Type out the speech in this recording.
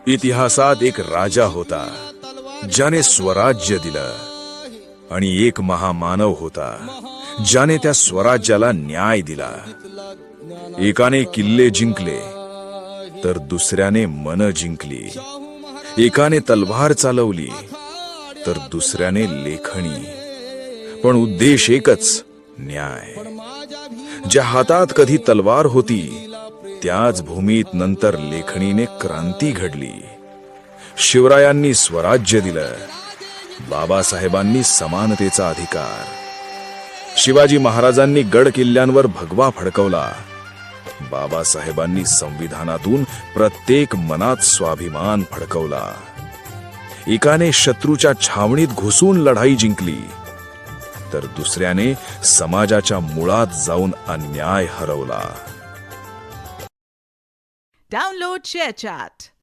इतिहासात एक राजा होता ज्याने स्वराज्य दिलं आणि एक महामानव होता ज्याने त्या स्वराज्याला न्याय दिला. एकाने किल्ले जिंकले तर दुसऱ्याने मन जिंकली. एकाने तलवार चालवली तर दुसऱ्याने लेखणी. पण उद्देश एकच, न्याय. ज्या हातात कधी तलवार होती त्याच भूमीत नंतर लेखणीने क्रांती घडली. शिवरायांनी स्वराज्य दिलं, बाबासाहेबांनी समानतेचा अधिकार. शिवाजी महाराजांनी गड किल्ल्यांवर भगवा फडकवला, बाबासाहेबांनी संविधानातून प्रत्येक मनात स्वाभिमान फडकवला. एकाने शत्रूच्या छावणीत घुसून लढाई जिंकली तर दुसऱ्याने समाजाच्या मुळात जाऊन अन्याय हरवला. Download ShareChat.